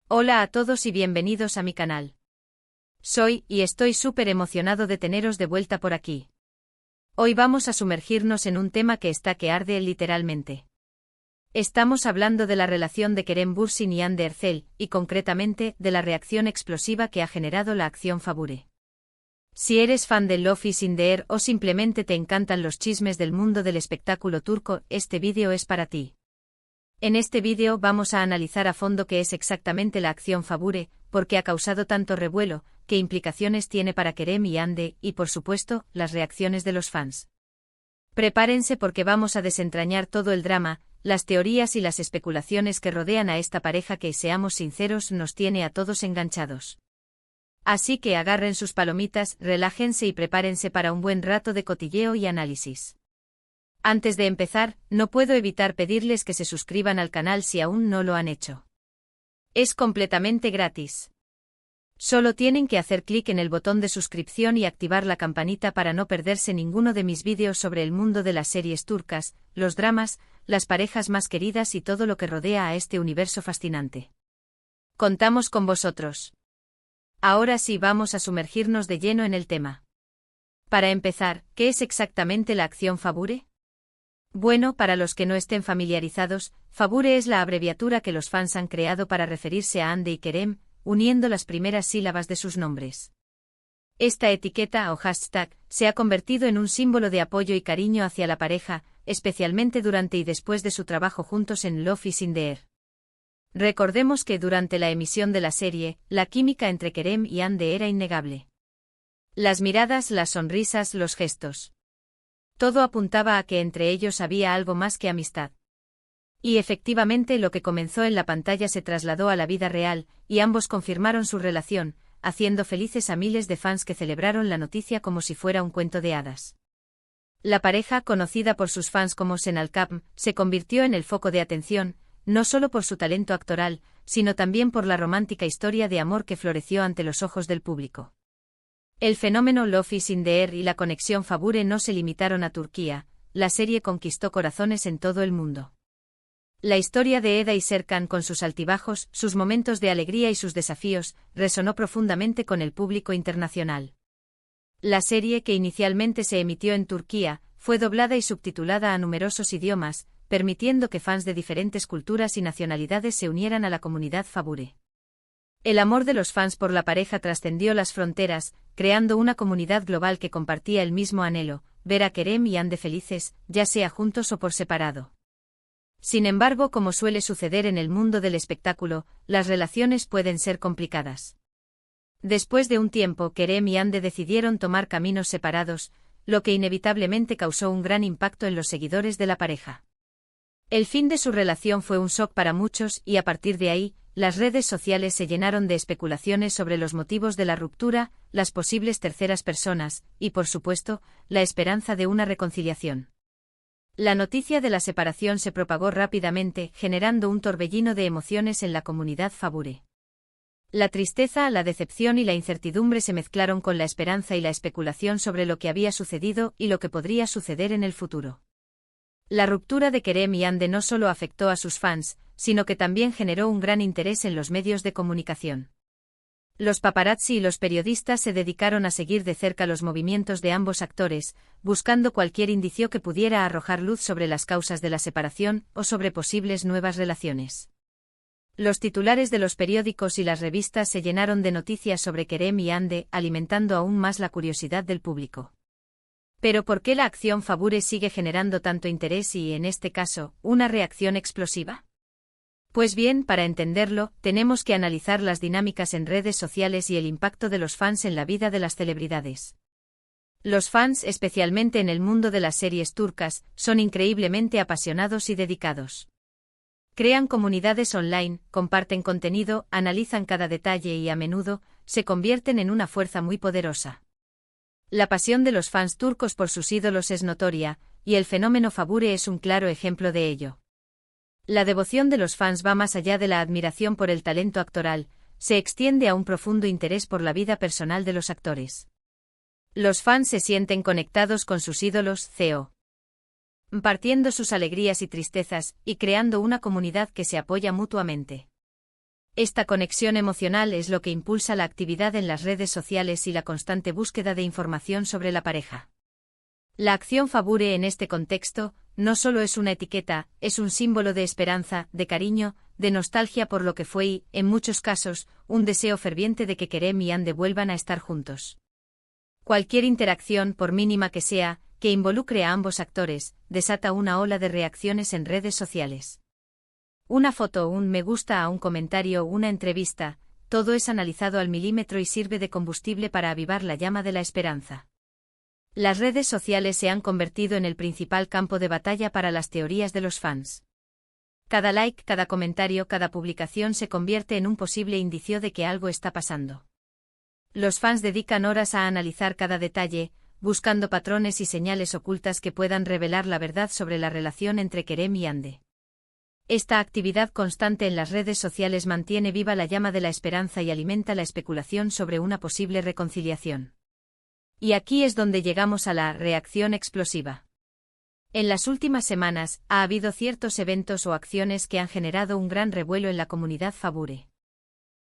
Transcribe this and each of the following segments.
Hola a todos y bienvenidos a mi canal. Y estoy súper emocionado de teneros de vuelta por aquí. Hoy vamos a sumergirnos en un tema que está que arde literalmente. Estamos hablando de la relación de Kerem Bürsin y Hande Erçel, y concretamente, de la reacción explosiva que ha generado la acción Fabure. Si eres fan de Love is in the Air o simplemente te encantan los chismes del mundo del espectáculo turco, este vídeo es para ti. En este vídeo vamos a analizar a fondo qué es exactamente la acción Fabure, por qué ha causado tanto revuelo, qué implicaciones tiene para Kerem y Hande, y por supuesto, las reacciones de los fans. Prepárense porque vamos a desentrañar todo el drama, las teorías y las especulaciones que rodean a esta pareja que, seamos sinceros, nos tiene a todos enganchados. Así que agarren sus palomitas, relájense y prepárense para un buen rato de cotilleo y análisis. Antes de empezar, no puedo evitar pedirles que se suscriban al canal si aún no lo han hecho. Es completamente gratis. Solo tienen que hacer clic en el botón de suscripción y activar la campanita para no perderse ninguno de mis vídeos sobre el mundo de las series turcas, los dramas, las parejas más queridas y todo lo que rodea a este universo fascinante. Contamos con vosotros. Ahora sí vamos a sumergirnos de lleno en el tema. Para empezar, ¿qué es exactamente la acción Fabure? Bueno, para los que no estén familiarizados, Fabure es la abreviatura que los fans han creado para referirse a Hande y Kerem, uniendo las primeras sílabas de sus nombres. Esta etiqueta o hashtag se ha convertido en un símbolo de apoyo y cariño hacia la pareja, especialmente durante y después de su trabajo juntos en Love is in the Air. Recordemos que durante la emisión de la serie, la química entre Kerem y Hande era innegable. Las miradas, las sonrisas, los gestos. Todo apuntaba a que entre ellos había algo más que amistad. Y efectivamente lo que comenzó en la pantalla se trasladó a la vida real, y ambos confirmaron su relación, haciendo felices a miles de fans que celebraron la noticia como si fuera un cuento de hadas. La pareja, conocida por sus fans como Senalcam, se convirtió en el foco de atención, no solo por su talento actoral, sino también por la romántica historia de amor que floreció ante los ojos del público. El fenómeno Love is in the Air y la conexión Fabure no se limitaron a Turquía, la serie conquistó corazones en todo el mundo. La historia de Eda y Serkan con sus altibajos, sus momentos de alegría y sus desafíos, resonó profundamente con el público internacional. La serie, que inicialmente se emitió en Turquía, fue doblada y subtitulada a numerosos idiomas, permitiendo que fans de diferentes culturas y nacionalidades se unieran a la comunidad Fabure. El amor de los fans por la pareja trascendió las fronteras, creando una comunidad global que compartía el mismo anhelo, ver a Kerem y Hande felices, ya sea juntos o por separado. Sin embargo, como suele suceder en el mundo del espectáculo, las relaciones pueden ser complicadas. Después de un tiempo, Kerem y Hande decidieron tomar caminos separados, lo que inevitablemente causó un gran impacto en los seguidores de la pareja. El fin de su relación fue un shock para muchos y a partir de ahí, las redes sociales se llenaron de especulaciones sobre los motivos de la ruptura, las posibles terceras personas, y por supuesto, la esperanza de una reconciliación. La noticia de la separación se propagó rápidamente, generando un torbellino de emociones en la comunidad Fabure. La tristeza, la decepción y la incertidumbre se mezclaron con la esperanza y la especulación sobre lo que había sucedido y lo que podría suceder en el futuro. La ruptura de Kerem y Hande no solo afectó a sus fans, sino que también generó un gran interés en los medios de comunicación. Los paparazzi y los periodistas se dedicaron a seguir de cerca los movimientos de ambos actores, buscando cualquier indicio que pudiera arrojar luz sobre las causas de la separación o sobre posibles nuevas relaciones. Los titulares de los periódicos y las revistas se llenaron de noticias sobre Kerem y Hande, alimentando aún más la curiosidad del público. Pero ¿por qué la acción Fabure sigue generando tanto interés y, en este caso, una reacción explosiva? Pues bien, para entenderlo, tenemos que analizar las dinámicas en redes sociales y el impacto de los fans en la vida de las celebridades. Los fans, especialmente en el mundo de las series turcas, son increíblemente apasionados y dedicados. Crean comunidades online, comparten contenido, analizan cada detalle y a menudo, se convierten en una fuerza muy poderosa. La pasión de los fans turcos por sus ídolos es notoria, y el fenómeno Fabure es un claro ejemplo de ello. La devoción de los fans va más allá de la admiración por el talento actoral, se extiende a un profundo interés por la vida personal de los actores. Los fans se sienten conectados con sus ídolos, compartiendo sus alegrías y tristezas, y creando una comunidad que se apoya mutuamente. Esta conexión emocional es lo que impulsa la actividad en las redes sociales y la constante búsqueda de información sobre la pareja. La acción Fabure en este contexto no solo es una etiqueta, es un símbolo de esperanza, de cariño, de nostalgia por lo que fue y, en muchos casos, un deseo ferviente de que Kerem y Anne vuelvan a estar juntos. Cualquier interacción, por mínima que sea, que involucre a ambos actores, desata una ola de reacciones en redes sociales. Una foto, un me gusta a un comentario, una entrevista, todo es analizado al milímetro y sirve de combustible para avivar la llama de la esperanza. Las redes sociales se han convertido en el principal campo de batalla para las teorías de los fans. Cada like, cada comentario, cada publicación se convierte en un posible indicio de que algo está pasando. Los fans dedican horas a analizar cada detalle, buscando patrones y señales ocultas que puedan revelar la verdad sobre la relación entre Kerem y Anne. Esta actividad constante en las redes sociales mantiene viva la llama de la esperanza y alimenta la especulación sobre una posible reconciliación. Y aquí es donde llegamos a la reacción explosiva. En las últimas semanas, ha habido ciertos eventos o acciones que han generado un gran revuelo en la comunidad Fabure.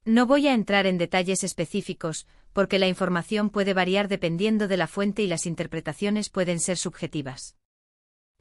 No voy a entrar en detalles específicos, porque la información puede variar dependiendo de la fuente y las interpretaciones pueden ser subjetivas.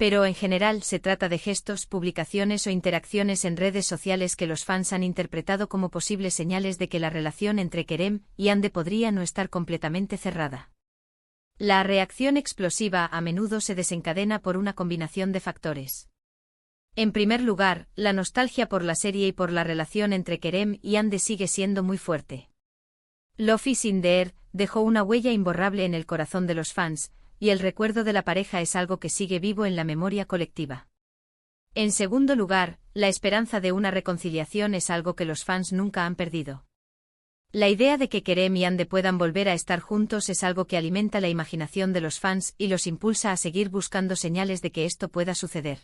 Pero en general se trata de gestos, publicaciones o interacciones en redes sociales que los fans han interpretado como posibles señales de que la relación entre Kerem y Anne podría no estar completamente cerrada. La reacción explosiva a menudo se desencadena por una combinación de factores. En primer lugar, la nostalgia por la serie y por la relación entre Kerem y Anne sigue siendo muy fuerte. Love is in the air dejó una huella imborrable en el corazón de los fans, y el recuerdo de la pareja es algo que sigue vivo en la memoria colectiva. En segundo lugar, la esperanza de una reconciliación es algo que los fans nunca han perdido. La idea de que Kerem y Anne puedan volver a estar juntos es algo que alimenta la imaginación de los fans y los impulsa a seguir buscando señales de que esto pueda suceder.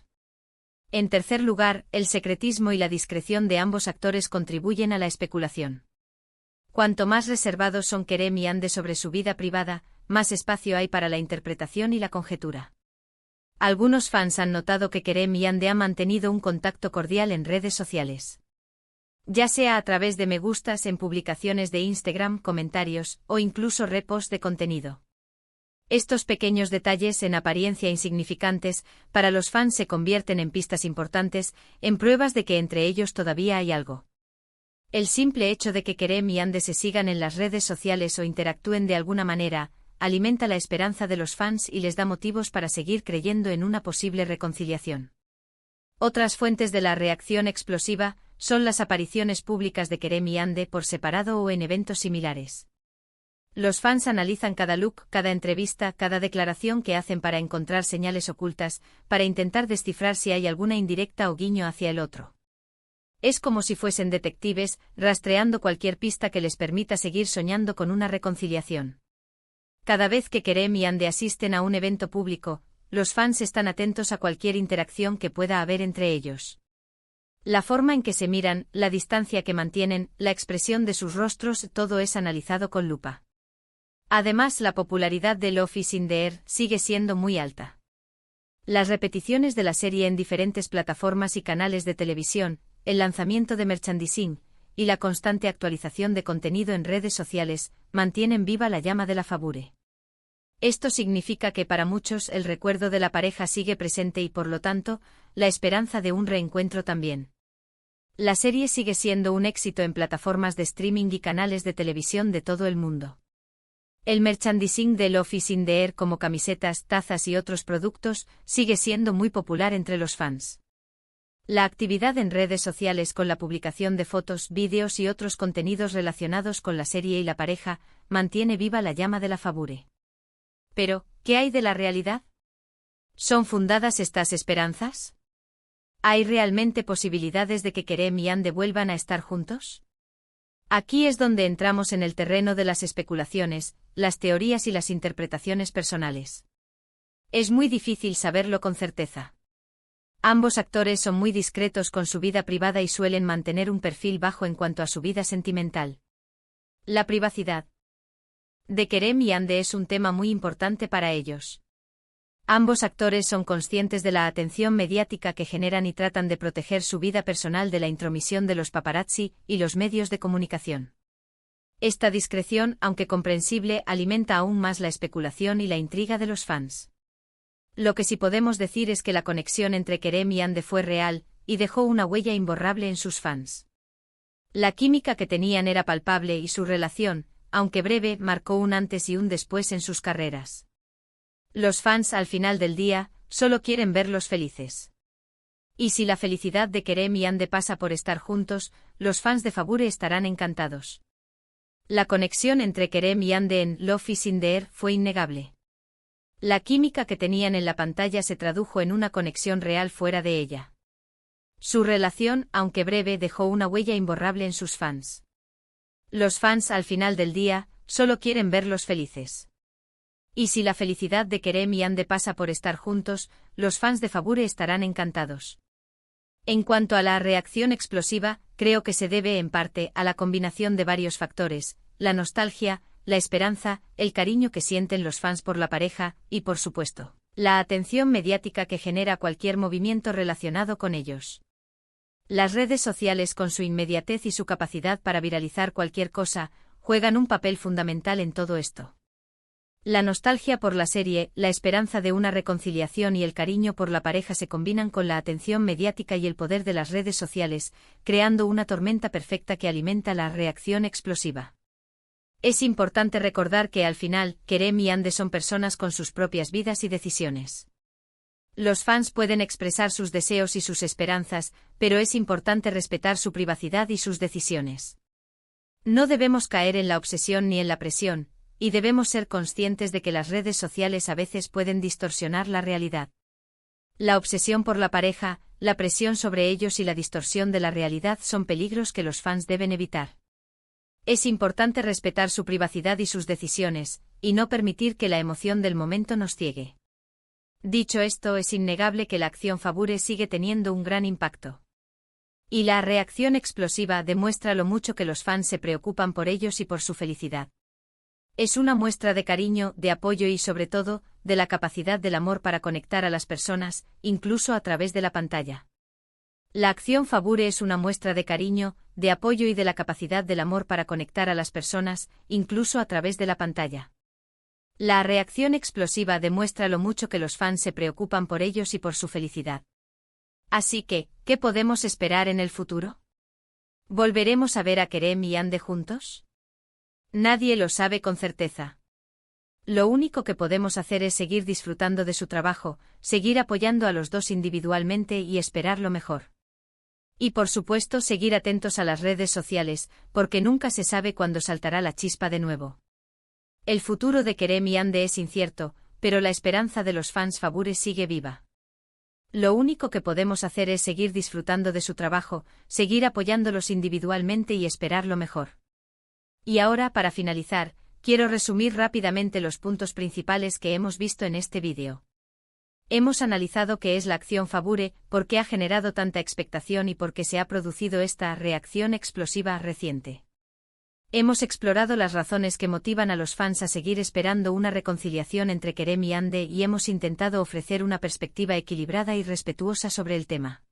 En tercer lugar, el secretismo y la discreción de ambos actores contribuyen a la especulación. Cuanto más reservados son Kerem y Anne sobre su vida privada, más espacio hay para la interpretación y la conjetura. Algunos fans han notado que Kerem y Anne han mantenido un contacto cordial en redes sociales. Ya sea a través de me gustas en publicaciones de Instagram, comentarios, o incluso reposts de contenido. Estos pequeños detalles, en apariencia insignificantes, para los fans se convierten en pistas importantes, en pruebas de que entre ellos todavía hay algo. El simple hecho de que Kerem y Anne se sigan en las redes sociales o interactúen de alguna manera, alimenta la esperanza de los fans y les da motivos para seguir creyendo en una posible reconciliación. Otras fuentes de la reacción explosiva son las apariciones públicas de Kerem y Anne por separado o en eventos similares. Los fans analizan cada look, cada entrevista, cada declaración que hacen para encontrar señales ocultas, para intentar descifrar si hay alguna indirecta o guiño hacia el otro. Es como si fuesen detectives, rastreando cualquier pista que les permita seguir soñando con una reconciliación. Cada vez que Kerem y Anne asisten a un evento público, los fans están atentos a cualquier interacción que pueda haber entre ellos. La forma en que se miran, la distancia que mantienen, la expresión de sus rostros, todo es analizado con lupa. Además, la popularidad de Love is in the air sigue siendo muy alta. Las repeticiones de la serie en diferentes plataformas y canales de televisión, el lanzamiento de merchandising y la constante actualización de contenido en redes sociales mantienen viva la llama de la Fabure. Esto significa que para muchos el recuerdo de la pareja sigue presente y por lo tanto, la esperanza de un reencuentro también. La serie sigue siendo un éxito en plataformas de streaming y canales de televisión de todo el mundo. El merchandising de Love is in the air como camisetas, tazas y otros productos sigue siendo muy popular entre los fans. La actividad en redes sociales con la publicación de fotos, vídeos y otros contenidos relacionados con la serie y la pareja mantiene viva la llama de la Fabure. Pero, ¿qué hay de la realidad? ¿Son fundadas estas esperanzas? ¿Hay realmente posibilidades de que Kerem y Anne vuelvan a estar juntos? Aquí es donde entramos en el terreno de las especulaciones, las teorías y las interpretaciones personales. Es muy difícil saberlo con certeza. Ambos actores son muy discretos con su vida privada y suelen mantener un perfil bajo en cuanto a su vida sentimental. La privacidad de Kerem y Anne es un tema muy importante para ellos. Ambos actores son conscientes de la atención mediática que generan y tratan de proteger su vida personal de la intromisión de los paparazzi y los medios de comunicación. Esta discreción, aunque comprensible, alimenta aún más la especulación y la intriga de los fans. Lo que sí podemos decir es que la conexión entre Kerem y Hande fue real, y dejó una huella imborrable en sus fans. La química que tenían era palpable y su relación, aunque breve, marcó un antes y un después en sus carreras. Los fans, al final del día, solo quieren verlos felices. Y si la felicidad de Kerem y Hande pasa por estar juntos, los fans de Fabure estarán encantados. La conexión entre Kerem y Hande en Love is in the Air fue innegable. La química que tenían en la pantalla se tradujo en una conexión real fuera de ella. Su relación, aunque breve, dejó una huella imborrable en sus fans. Los fans, al final del día, solo quieren verlos felices. Y si la felicidad de Kerem y Hande pasa por estar juntos, los fans de Fabure estarán encantados. En cuanto a la reacción explosiva, creo que se debe en parte a la combinación de varios factores: la nostalgia, la esperanza, el cariño que sienten los fans por la pareja y, por supuesto, la atención mediática que genera cualquier movimiento relacionado con ellos. Las redes sociales, con su inmediatez y su capacidad para viralizar cualquier cosa, juegan un papel fundamental en todo esto. La nostalgia por la serie, la esperanza de una reconciliación y el cariño por la pareja se combinan con la atención mediática y el poder de las redes sociales, creando una tormenta perfecta que alimenta la reacción explosiva. Es importante recordar que al final, Kerem y Hande son personas con sus propias vidas y decisiones. Los fans pueden expresar sus deseos y sus esperanzas, pero es importante respetar su privacidad y sus decisiones. No debemos caer en la obsesión ni en la presión, y debemos ser conscientes de que las redes sociales a veces pueden distorsionar la realidad. La obsesión por la pareja, la presión sobre ellos y la distorsión de la realidad son peligros que los fans deben evitar. Es importante respetar su privacidad y sus decisiones, y no permitir que la emoción del momento nos ciegue. Dicho esto, es innegable que la acción Fabure sigue teniendo un gran impacto. Y la reacción explosiva demuestra lo mucho que los fans se preocupan por ellos y por su felicidad. Es una muestra de cariño, de apoyo y, sobre todo, de la capacidad del amor para conectar a las personas, incluso a través de la pantalla. La acción Fabure es una muestra de cariño, de apoyo y de la capacidad del amor para conectar a las personas, incluso a través de la pantalla. La reacción explosiva demuestra lo mucho que los fans se preocupan por ellos y por su felicidad. Así que, ¿qué podemos esperar en el futuro? ¿Volveremos a ver a Kerem y Hande juntos? Nadie lo sabe con certeza. Lo único que podemos hacer es seguir disfrutando de su trabajo, seguir apoyando a los dos individualmente y esperar lo mejor. Y por supuesto seguir atentos a las redes sociales, porque nunca se sabe cuándo saltará la chispa de nuevo. El futuro de Kerem y Hande es incierto, pero la esperanza de los fans Fabure sigue viva. Lo único que podemos hacer es seguir disfrutando de su trabajo, seguir apoyándolos individualmente y esperar lo mejor. Y ahora, para finalizar, quiero resumir rápidamente los puntos principales que hemos visto en este vídeo. Hemos analizado qué es la acción Fabure, por qué ha generado tanta expectación y por qué se ha producido esta reacción explosiva reciente. Hemos explorado las razones que motivan a los fans a seguir esperando una reconciliación entre Kerem y Hande y hemos intentado ofrecer una perspectiva equilibrada y respetuosa sobre el tema.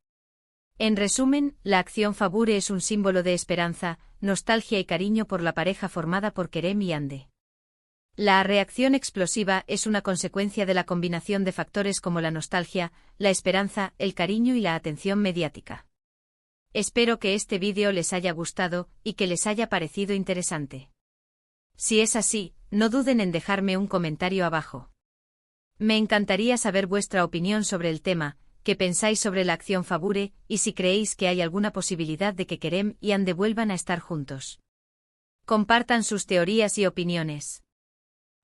En resumen, la acción Fabure es un símbolo de esperanza, nostalgia y cariño por la pareja formada por Kerem y Hande. La reacción explosiva es una consecuencia de la combinación de factores como la nostalgia, la esperanza, el cariño y la atención mediática. Espero que este vídeo les haya gustado y que les haya parecido interesante. Si es así, no duden en dejarme un comentario abajo. Me encantaría saber vuestra opinión sobre el tema, qué pensáis sobre la acción Fabure, y si creéis que hay alguna posibilidad de que Kerem y Hande vuelvan a estar juntos. Compartan sus teorías y opiniones.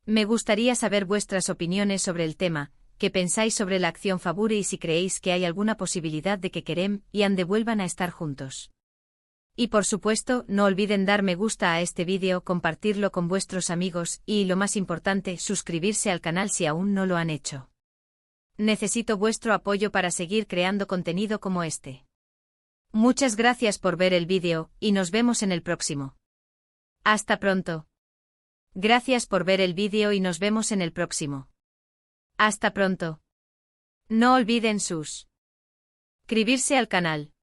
Me gustaría saber vuestras opiniones sobre el tema, qué pensáis sobre la acción Fabure y si creéis que hay alguna posibilidad de que Kerem y Hande vuelvan a estar juntos. Y por supuesto, no olviden dar me gusta a este vídeo, compartirlo con vuestros amigos y, lo más importante, suscribirse al canal si aún no lo han hecho. Necesito vuestro apoyo para seguir creando contenido como este. Muchas gracias por ver el vídeo, y nos vemos en el próximo. Hasta pronto. Gracias por ver el vídeo y nos vemos en el próximo. Hasta pronto. No olviden suscribirse al canal.